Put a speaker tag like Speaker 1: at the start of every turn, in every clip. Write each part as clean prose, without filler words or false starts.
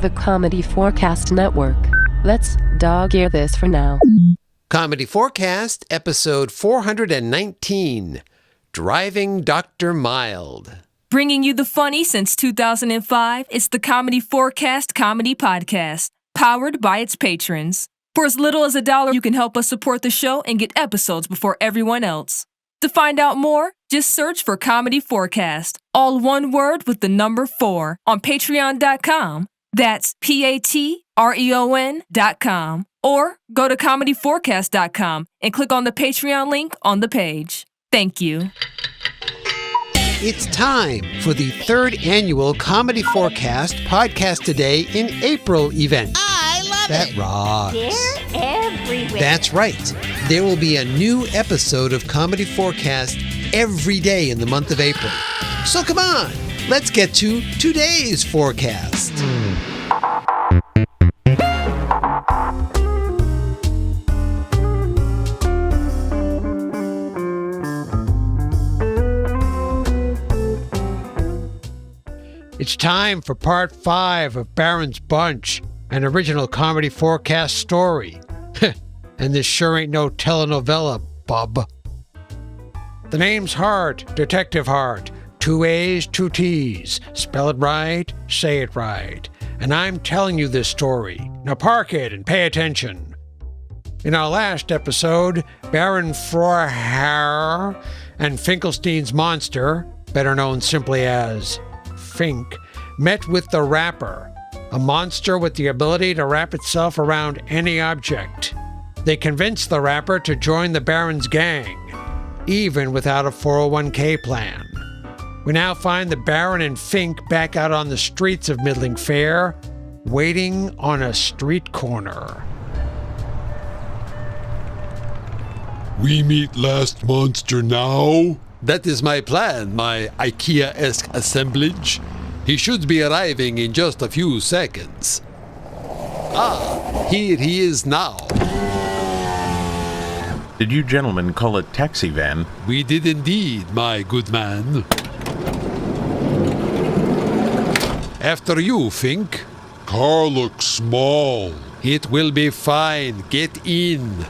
Speaker 1: the comedy4cast network. Let's dog-ear this for now.
Speaker 2: Comedy4cast, episode 419, Driving Dr. Mild.
Speaker 3: Bringing you the funny since 2005, it's the comedy4cast comedy podcast, powered by its patrons. For as little as $1, you can help us support the show and get episodes before everyone else. To find out more, just search for Comedy4cast, all one word with the number 4, on patreon.com. That's patreon.com. Or go to comedy4cast.com and click on the Patreon link on the page. Thank you.
Speaker 2: It's time for the third annual Comedy4cast Podcast Today in April event.
Speaker 4: I love
Speaker 2: That
Speaker 4: it.
Speaker 2: rocks.
Speaker 4: They're everywhere.
Speaker 2: That's right. There will be a new episode of Comedy4cast every day in the month of April. So come on, let's get to today's forecast. It's time for part 5 of Baron's Bunch, an original Comedy4cast story. And this sure ain't no telenovela, bub. The name's Hart, Detective Hart. 2 A's, 2 T's. Spell it right, say it right. And I'm telling you this story. Now park it and pay attention. In our last episode, Baron Frohar and Finkelstein's monster, better known simply as Fink, met with the Wrapper, a monster with the ability to wrap itself around any object. They convinced the Wrapper to join the Baron's gang, even without a 401k plan. We now find the Baron and Fink back out on the streets of Middling Fair, waiting on a street corner.
Speaker 5: We meet last monster now?
Speaker 6: That is my plan, my IKEA-esque assemblage. He should be arriving in just a few seconds. Ah, here he is now.
Speaker 7: Did you gentlemen call a taxi van?
Speaker 6: We did indeed, my good man. After you, Fink.
Speaker 5: Car looks small.
Speaker 6: It will be fine. Get in.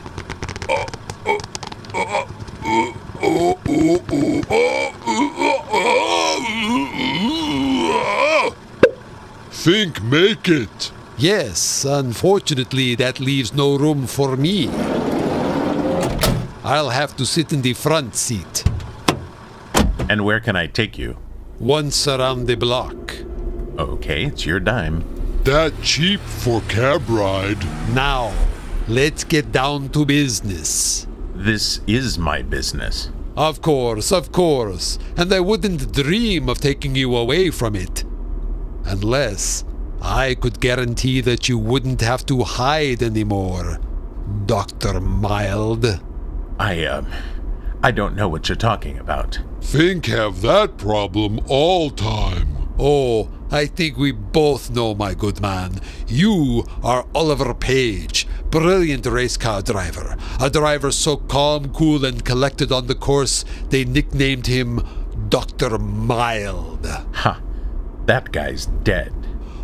Speaker 5: Think make it.
Speaker 6: Yes, unfortunately, that leaves no room for me. I'll have to sit in the front seat.
Speaker 7: And where can I take you?
Speaker 6: Once around the block.
Speaker 7: Okay, it's your dime.
Speaker 5: That cheap for cab ride.
Speaker 6: Now, let's get down to business.
Speaker 7: This is my business.
Speaker 6: Of course. And I wouldn't dream of taking you away from it. Unless I could guarantee that you wouldn't have to hide anymore, Dr. Mild.
Speaker 7: I don't know what you're talking about.
Speaker 5: Think have that problem all time.
Speaker 6: Oh, I think we both know, my good man. You are Oliver Page, brilliant race car driver. A driver so calm, cool, and collected on the course, they nicknamed him Dr. Mild.
Speaker 7: Ha! That guy's dead.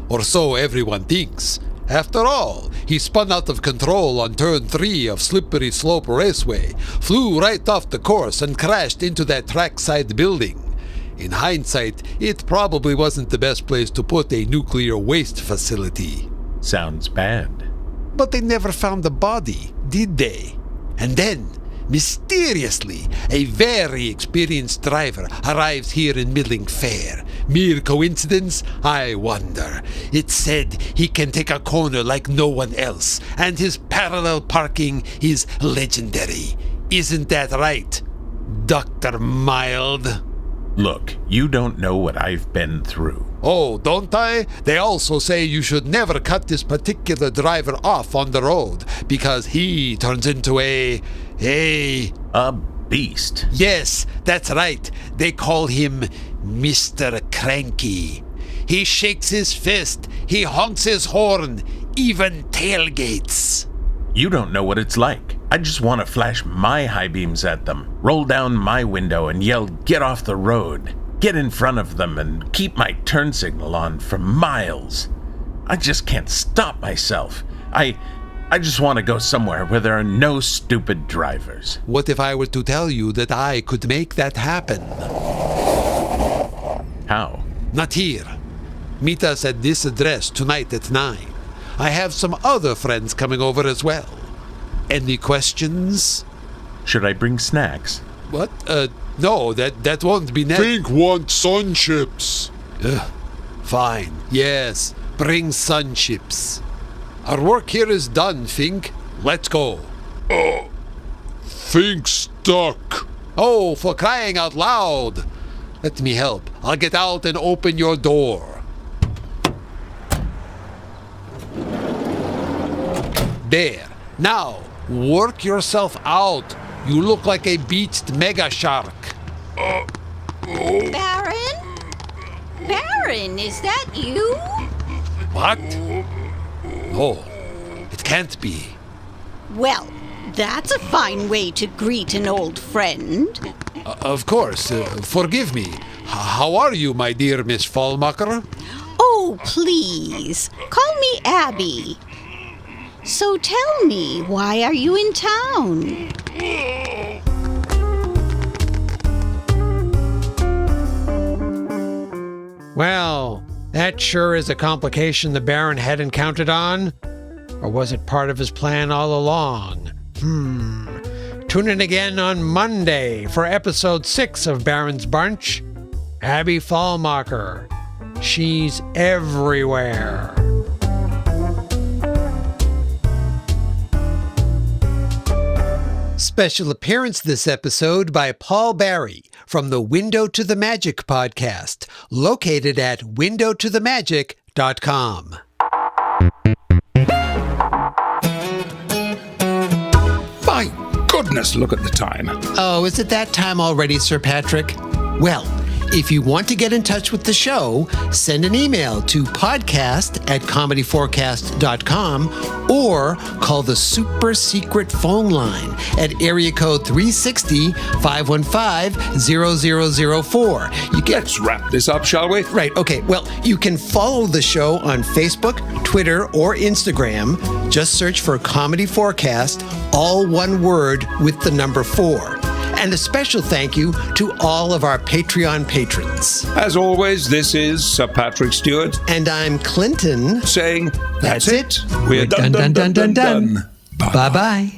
Speaker 6: Or so everyone thinks. After all, he spun out of control on turn 3 of Slippery Slope Raceway, flew right off the course, and crashed into that trackside building. In hindsight, it probably wasn't the best place to put a nuclear waste facility.
Speaker 7: Sounds bad.
Speaker 6: But they never found the body, did they? And then, mysteriously, a very experienced driver arrives here in Middling Fair. Mere coincidence? I wonder. It's said he can take a corner like no one else, and his parallel parking is legendary. Isn't that right, Dr. Mild?
Speaker 7: Look, you don't know what I've been through.
Speaker 6: Oh, don't I? They also say you should never cut this particular driver off on the road, because he turns into a
Speaker 7: beast.
Speaker 6: Yes, that's right. They call him Mr. Cranky. He shakes his fist, he honks his horn, even tailgates.
Speaker 7: You don't know what it's like. I just want to flash my high beams at them, roll down my window and yell, "Get off the road!" Get in front of them and keep my turn signal on for miles. I just can't stop myself. I just want to go somewhere where there are no stupid drivers.
Speaker 6: What if I were to tell you that I could make that happen?
Speaker 7: How?
Speaker 6: Not here. Meet us at this address tonight at 9. I have some other friends coming over as well. Any questions?
Speaker 7: Should I bring snacks?
Speaker 6: What? No, that won't be
Speaker 5: Fink wants sun chips.
Speaker 6: Fine. Yes, bring sun chips. Our work here is done, Fink. Let's go.
Speaker 5: Fink stuck.
Speaker 6: Oh, for crying out loud. Let me help. I'll get out and open your door. There. Now, work yourself out. You look like a beached mega shark.
Speaker 4: Baron? Baron, is that you?
Speaker 6: What? No, it can't be.
Speaker 4: Well, that's a fine way to greet an old friend.
Speaker 6: Of course. Forgive me. How are you, my dear Miss Fallmacher?
Speaker 4: Oh, please, call me Abby. So tell me, why are you in town?
Speaker 2: Well, that sure is a complication the Baron hadn't counted on. Or was it part of his plan all along? Tune in again on Monday for episode 6 of Baron's Bunch. Abby Fallmacher. She's everywhere. Special appearance this episode by Paul Barrie from the Window to the Magic podcast, located at windowtothemagic.com.
Speaker 8: My goodness, look at the time.
Speaker 2: Oh, is it that time already, Sir Patrick? Well, if you want to get in touch with the show, send an email to podcast@comedy4cast.com or call the super secret phone line at area code 360-515-0004.
Speaker 8: Let's wrap this up, shall we?
Speaker 2: Right, okay. Well, you can follow the show on Facebook, Twitter, or Instagram. Just search for Comedy Forecast, all one word with the number 4. And a special thank you to all of our Patreon patrons.
Speaker 8: As always, this is Sir Patrick Stewart.
Speaker 2: And I'm Clinton.
Speaker 8: Saying, that's it.
Speaker 2: We're
Speaker 8: We're done.
Speaker 2: Bye-bye.